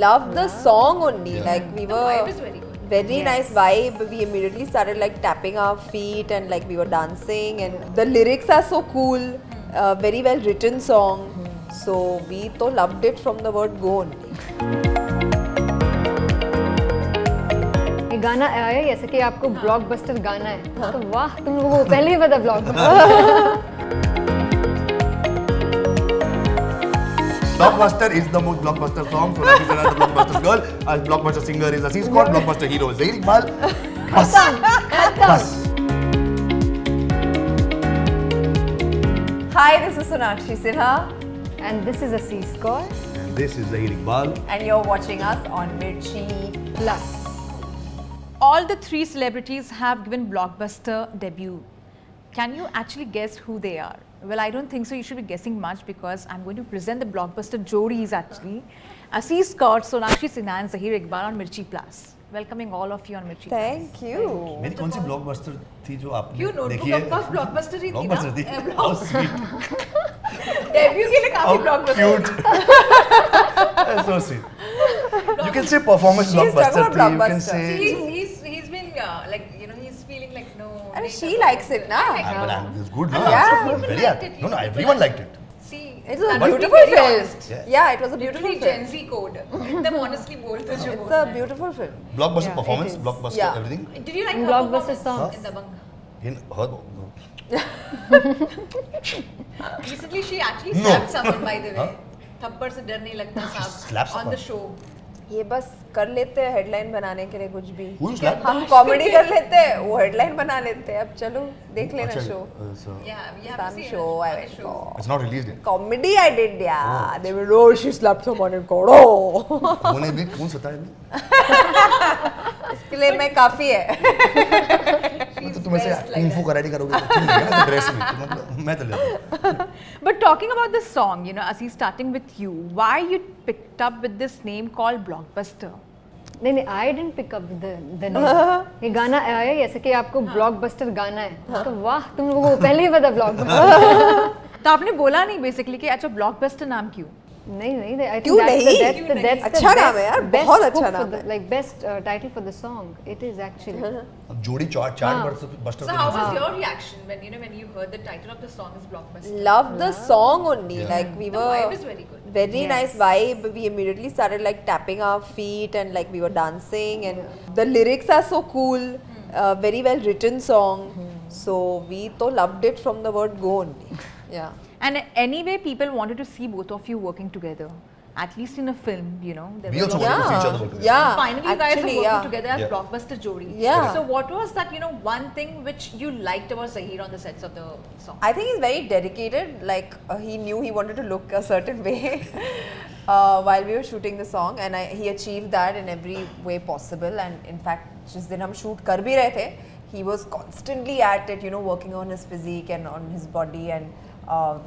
Loved the song only. Like we The were vibe is very good. very nice vibe. We immediately started like tapping our feet and like we were dancing. And the lyrics are so cool. Very well written song. So we तो loved it from the word go only. ये गाना आया जैसे कि आपको blockbuster गाना है तो वाह तुम लोगों को पहले ही पता blockbuster Blockbuster is the most blockbuster song. So Sonakshi Sinha is the blockbuster girl. Our blockbuster singer is Aziz Khan. Blockbuster hero is Zaid Iqbal. Bas. Hi, this is Sonakshi Sinha. and this is Aziz Kaur And this is Zaid Iqbal. And you're watching us on Mirchi Plus. All the three celebrities have given blockbuster debut. Can you actually guess who they are? Well, I don't think so. You should be guessing much because I'm going to present the blockbuster Jodis actually. Aziz Kaur, Sonakshi Sinha and Zahir Iqbal on Mirchi Plus. Welcoming all of you on Mirchi Plus. Thank you. मेरी कौन सी blockbuster थी जो आपने क्यों देखी notebook है? Of course blockbuster ही थी ना Blockbuster थी. How sweet. डेब्यू के लिए काफी How blockbuster cute. That's so sweet. You can say performance She's talking blockbuster about थी. You can blockbuster. say. he's been like you know he's feeling like no And she likes it, na? But it's good, no? Yeah. It's very happy. No, everyone liked it. see It was a that beautiful would be very film. honest. Yeah, it was a beautiful Literally Gen film. Z code एकदम honestly बोलते जो It's a beautiful film. Blockbuster Yeah, performance, it is. blockbuster Yeah. everything. Did you like her Blockbuster performance songs. in Dabang? In her. Recently she actually No. slapped someone by the way. Huh? थप्पड़ से डर नहीं लगता slapped साहब on the someone? show. ये बस कर लेते हैं हेडलाइन बनाने के लिए कुछ भी. Who you slapped? हम कॉमेडी कर लेते हैं, वो हेडलाइन बना लेते हैं. अब चलो देख लेना अच्छा, show. so Yeah, we have to Some see show I another went show. for. it's not released yet. Comedy I did, yeah. They were, oh, she slapped someone in court. Oh. उन्होंने भी कौन सताया भी? इसके लिए मैं काफी है. तो तुम ऐसे कुंफू कराटे करोगे तो तुम नहीं ना ड्रेस में तो मैं चल जाता. But talking about this song, you know, Aziz, starting with you, why you picked up with this name called Blockbuster? नहीं नहीं I didn't pick up the name ये गाना आया जैसे कि आपको ब्लॉकबस्टर गाना है तो वाह तुम लोगों को पहले ही पता ब्लॉकबस्टर तो आपने बोला नहीं बेसिकली कि अच्छा ब्लॉकबस्टर नाम क्यों? नहीं आई क्यों नहीं? अच्छा नाम है यार, बहुत अच्छा नाम है. Like best title for the song it is actually अब जोड़ी chart buster So how was your reaction when you heard the title of the song is Blockbuster? Loved the song only. Yeah. Like we The were vibe is very good. very Yes. nice vibe. We immediately started like tapping our feet and like we were dancing and the lyrics are so cool. Very well written song. So we तो loved it from the word go only. Yeah. And anyway, people wanted to see both of you working together, at least in a film. You know, there We was also a- wanted to see each other work together. Yeah. Finally, you guys are actually, working yeah. together as Yeah. Blockbuster Jodi. Yeah. So what was that? You know, one thing which you liked about Zahir on the sets of the song? I think he's very dedicated. Like he knew he wanted to look a certain way while we were shooting the song, and he achieved that in every way possible. And in fact, जिस दिन हम shoot कर भी रहे थे, he was constantly at it, you know, working on his physique and on his body, and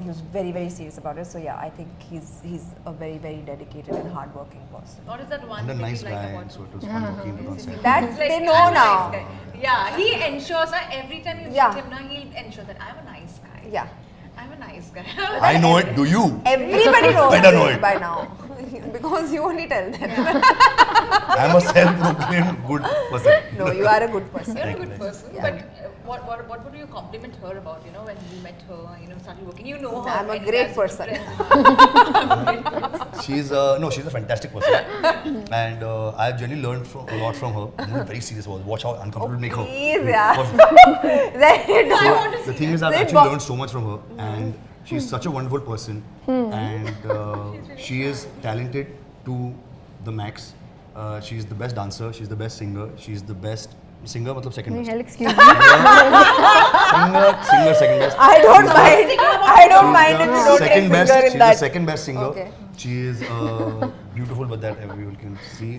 he was very very serious about it. So yeah, I think he's a very dedicated and hardworking person. What is that one And a thing nice you like guy, about so it was fun working with on set. That Like, they know I'm a now. nice guy. Yeah, he ensures that every time you Yeah. meet him, now he'll ensure that I'm a nice guy. Yeah. I'm a nice guy. I know it. Do you? Everybody knows Better know it it. by now because you only tell them. I'm a self-proclaimed good person. No, you are a good person. You're a Thank good you. person. Yeah. But what would you compliment her about? You know, when you met her, you know, started working. You know her. I'm a and you great guys are person. friends. She's she's a fantastic person, and I've genuinely learned a lot from her. I'm very serious about it. Watch how uncomfortable make her. Please, yeah. Watch- Then- I want to The see thing is, I've They actually bo- learned so much from her, and she's such a wonderful person, and she is talented to the max. She's the best dancer. She's the best singer. She's the best singer, मतलब second नहीं best. Hello excuse me Singer, second best. I don't mind. I don't mind if you don't take Second best. singer She's in the that. second best singer. Okay. She is beautiful, but that everyone can see.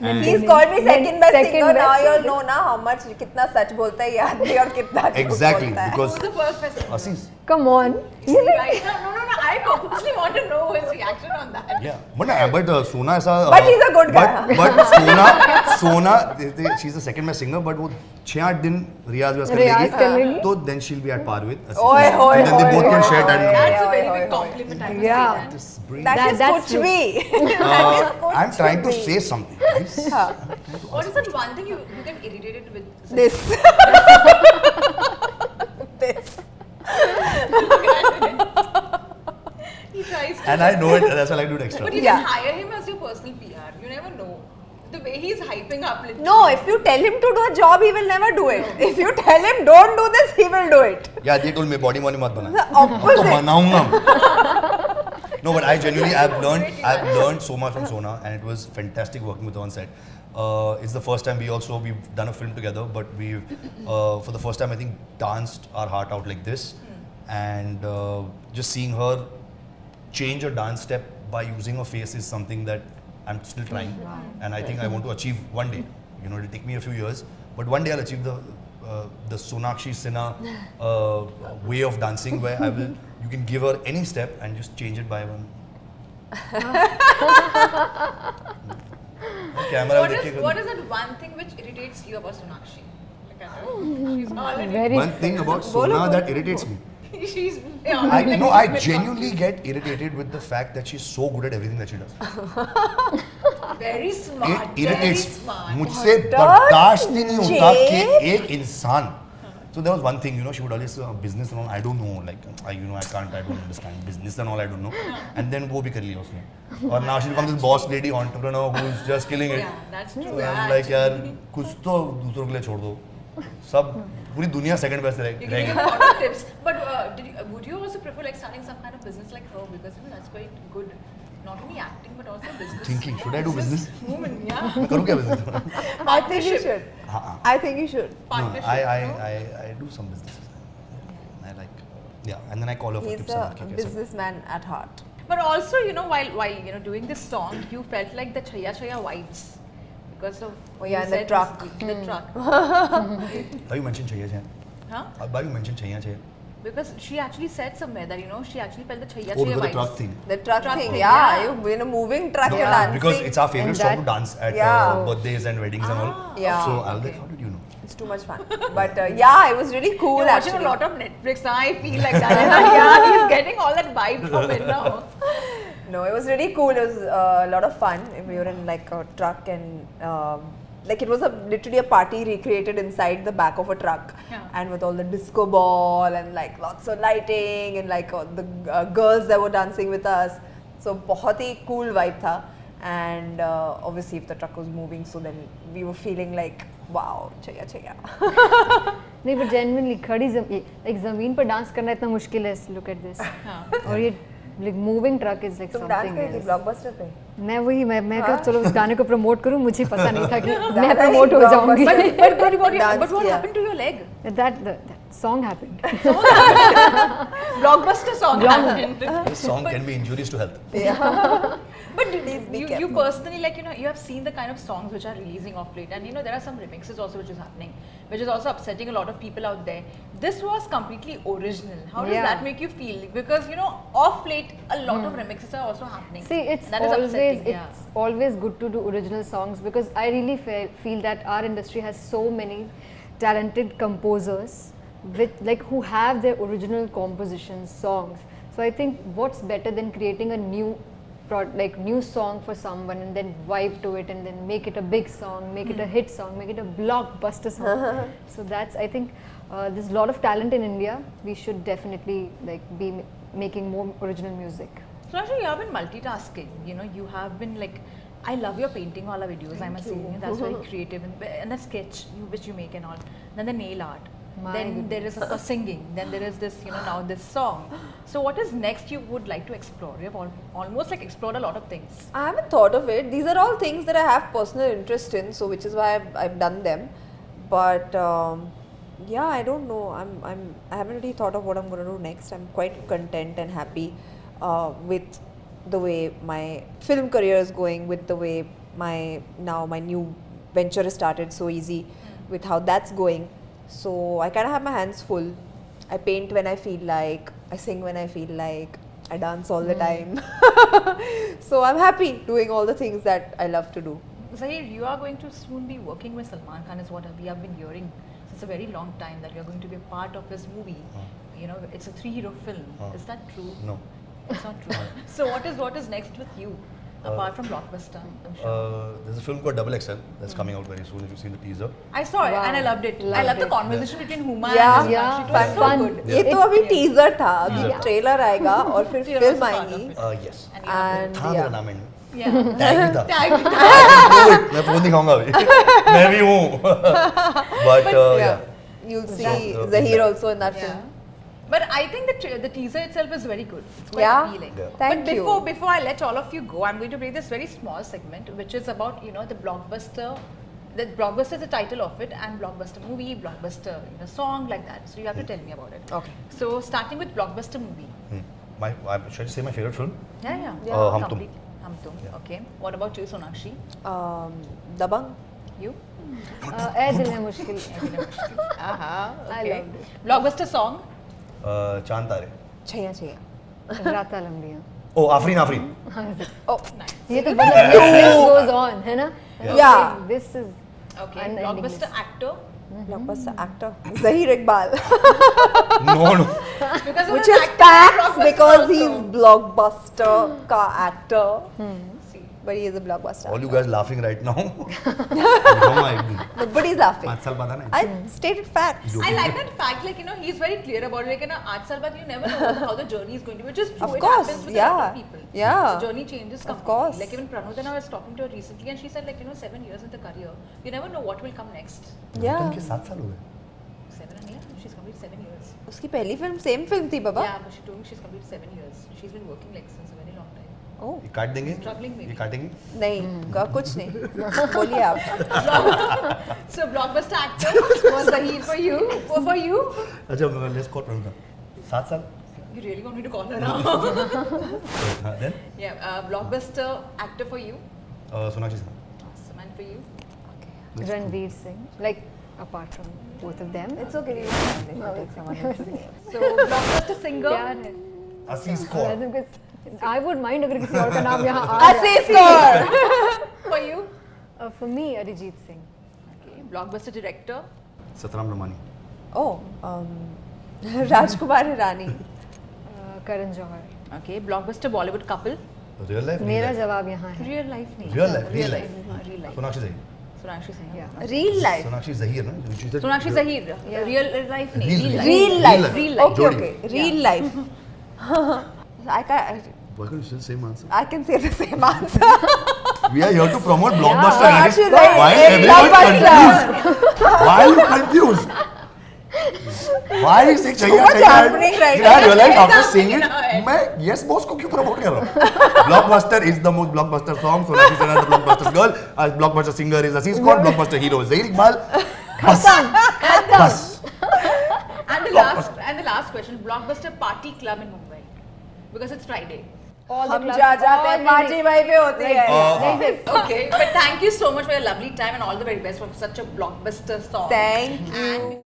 And He's called me second best Second singer. Now best you'll know ना how much कितना सच बोलता है ये आदमी और कितना झूठ exactly बोलता है. because Who's the first person? Aziz. Come on See, right now, no. I purposely want to know his reaction on that. Yeah, but Sona ऐसा. But he's a good guy. But Sona, she's the second best singer, but वो 6-8 दिन रियाज कर रियाज कर लेगी लेगी। तो then she'll be at par with Asif. Oy, oy, And then they oy, both can oy, share oy, talent. That's a oy, very oy, big oy. compliment. I must Yeah. say that. This brain. That is That's Coach true. V. I'm trying to say something, guys. What is that one thing you get irritated with? This. This. He tries to. And I know it, that's why I do it extra. But you Yeah. can hire him as your personal PR. You never know. The way he's hyping up. Literally. No, if you tell him to do a job, he will never do it. If you tell him don't do this, he will do it. Yeah, they told me body money mat bana. The opposite. तो बनाऊंगा. No, but I genuinely I've learned so much from Sona, and it was fantastic working with her on set. It's the first time we've done a film together, but we've for the first time I think danced our heart out like this, and just seeing her change her dance step by using her face is something that I'm still trying, and I think I want to achieve one day. You know, it'll take me a few years, but one day I'll achieve the Sonakshi Sinha way of dancing, where you can give her any step and just change it by one. Camera What is that one thing which irritates you about Sonakshi? She's already. Very One thing about Sona that irritates me. She's. I genuinely get irritated with the fact that she's so good at everything that she does. Very smart. It irritates Very smart. मुझसे बर्दाश्त ही नहीं होता कि एक इंसान. So there was one thing, you know, she would always say business and all. I don't know, like I don't understand business and all. I don't know. And then वो भी कर लिया उसने. और now she becomes this boss lady entrepreneur who is just killing it. Yeah, that's true. So I'm like यार कुछ तो दूसरों के लिए छोड़ दो. सब पूरी दुनिया second best You're रहेगी. giving a lot of tips. But would you also prefer like starting some kind of business like her? Because you know that's quite good. Not only acting but also business. Thinking, should I do business? Woman, yeah. मैं करूँ क्या business? I think you should. हाँ. I think you should. No, Partnership. I do some businesses. I like, yeah, and then I call her for He's tips a and all. businessman at heart. But also, you know, while you know doing this song, you felt like the Chaya Chaya vibes because of Oh yeah, you and the said truck. The truck. Why you mentioned Chaya Chaya? Huh? Why you mentioned Chaya Chaya? Because she actually said somewhere that you know she actually felt the Chaya Oh, Chaya because the vibes. truck thing. The truck Truck thing, thing, yeah. yeah. You in a moving truck, you're Yeah, dancing. because it's our favorite And song to that- dance at Yeah. birthdays and weddings and all. Yeah. So I was like, Okay. how did you know? It's too much fun. But yeah, it was really cool You're watching actually. a lot of Netflix. I feel like that. Yeah, he's getting all that vibe from it now. No, it was really cool. It was a lot of fun. We were in like a truck and like it was literally a party recreated inside the back of a truck, Yeah. and with all the disco ball and like lots of lighting and like the girls that were dancing with us. So बहुत ही cool vibe था. And obviously if the truck was moving, so then we were feeling like wow, chaya chaya. नहीं but genuinely खड़ी like ज़मीन पर dance करना इतना मुश्किल है. Look at this. और ये like moving truck is like तुम डांस something करी थी else. ब्लॉकबस्टर पे? मैं कहा चलो इस गाने को प्रमोट करूं. मुझे पता नहीं था कि मैं ज़्यादा ही प्रमोट हो जाऊंगी. blockbuster But what किया. happened to your leg? that song happened. Blockbuster song happened. This song can be injurious to health. But Please be you careful. personally, like, you know, you have seen the kind of songs which are releasing off late, and you know, there are some remixes also which is happening, which is also upsetting a lot of people out there. This was completely original. How does Yeah. that make you feel? Because, you know, off late, a lot of remixes are also happening. See, it's That is upsetting, always good to do original songs because I really feel that our industry has so many talented composers with like who have their original compositions, songs. So I think what's better than creating a new new song for someone and then vibe to it and then make it a big song, make it a hit song, make it a blockbuster song. So that's, I think there's a lot of talent in India. We should definitely like be making more original music. So actually, you have been multitasking. You know, you have been like, I love your painting wala videos. I must say, that's very creative, and the sketch which you make and all. Then the nail art. My Then goodness. there is of course singing. Then there is this, you know, now this song. So what is next you would like to explore? You have almost like explored a lot of things. I haven't thought of it. These are all things that I have personal interest in, so which is why I've done them. But yeah, I don't know. I haven't really thought of what I'm going to do next. I'm quite content and happy with the way my film career is going, with the way my new venture has started so easy, with how that's going. So I kind of have my hands full. I paint when I feel like, I sing when I feel like, I dance all the time. So I'm happy doing all the things that I love to do. Zahir, you are going to soon be working with Salman Khan is what we have been hearing it's a very long time that you're going to be a part of his movie. You know, it's a 3-hero film. Is that true? No. It's not true. So what is next with you, apart from Blockbuster? I'm sure. There's a film called Double XL that's coming out very soon. If you've seen the teaser. I saw it Wow. and I loved it. I Loved loved the it. conversation between Huma Yeah. and Yeah. Sonakshi. It was so Fun. good. ये तो अभी Yeah. Teaser था, अभी Teaser था. Trailer आएगा और फिर You're film also part of आएगी. it. Yes. And था मेरा yeah. नाम है Yeah. टैग भी था Tag. मैं फोन दिखाऊंगा अभी मैं भी हूँ but Yeah. You'll see Zahir also in that Yeah. film. But I think the teaser itself is very good. It's quite Yeah. appealing. Yeah. Thank but you. before I let all of you go, I'm going to play this very small segment, which is about the blockbuster. The blockbuster is the title of it, and blockbuster movie, blockbuster song, like that. So you have to tell me about it. Okay. So starting with blockbuster movie. should I say my favorite film? Yeah. Hum Tum. Complete. Hum Tum. Yeah. Okay. What about you, Sonakshi? Dabang. You? ऐ दिल है मुश्किल. Aha. I Okay. loved it. Blockbuster song. चांद तारे छैया छैया. राता लंबियां. ओ Afreen Afreen Oh. Nice. ये तो मतलब this list goes on, है ना? Yeah. This is Okay. unending Blockbuster list. actor. Blockbuster actor Zahir Iqbal. No no Because Which he was is actor in facts Blockbuster because also. he's blockbuster ka actor. See. But he is a blockbuster. All you guys laughing right now no I Nobody's laughing. 5 साल बाद है ना I stated facts. I like that fact, like he's very clear about it. Like 8 saal baad, you never know how the journey is going to be, which is true. Of It course, happens with a lot of yeah. people. Yeah. The journey changes Of completely. course. Like even Pranod and I was talking to her recently, and she said 7 years in the career, you never know what will come next. Yeah. के 7 साल हो गए 7 and yeah, she's completed 7 years. उसकी पहली film same film थी बाबा. Yeah, but she told me she's completed 7 years. She's been working like since a very long time. Oh. ये काट देंगे Struggling maybe. ये काटेंगे नहीं कुछ नहीं. बोलिए आप. So blockbuster actor was Zahir for you. For you, अच्छा लेट्स कॉल प्रवीण 7 साल you really want me to call her now? Then Yeah, blockbuster actor for you. Sonakshi Sinha Awesome, and for you. Ranveer Singh. Like apart from both of them. It's okay. Take someone else. So blockbuster singer. प्यार है. असीस Kaur Lazim के I would mind अगर किसी और का नाम यहाँ आ जाए. Asis Kaur. For you. For me, Arijit Singh. Okay. Blockbuster director. Satram Ramani Oh. Rajkumar Hirani. Karan Johar. Okay. Blockbuster Bollywood couple. Real life मेरा जवाब यहाँ है. Real life नहीं. Real life Real life. Real life. Sonakshi Zaheer Sonakshi Sinha. Yeah. Real life. Sonakshi Zaheer ना She said- Sonakshi Zahir. Yeah. Real life नहीं. Real life. Real life. Real life. Okay, Jodi. okay. Real life. Why can't you still same answer? I can say the same answer. We are here to promote blockbuster. Yeah, and she's it's- right. Why It's is everyone blockbuster. confused? Why are you confused? Why are you saying So much happening right Did I now. realize after It's saying happening it, in our head. मैं yes boss को क्यों promote कर रहा हूँ? Blockbuster is the most blockbuster song. Sonakshi Sinha is the blockbuster girl. Blockbuster singer is Aziz Khan. Blockbuster hero is Zahir Iqbal. बस. बस. And the last question. Blockbuster party club in Mumbai. Because it's Friday. All the हम clubs, जा जाते हैं all party भाई पे होती है. Like this. Okay. But thank you so much for your lovely time and all the very best for such a blockbuster song. Thank you. And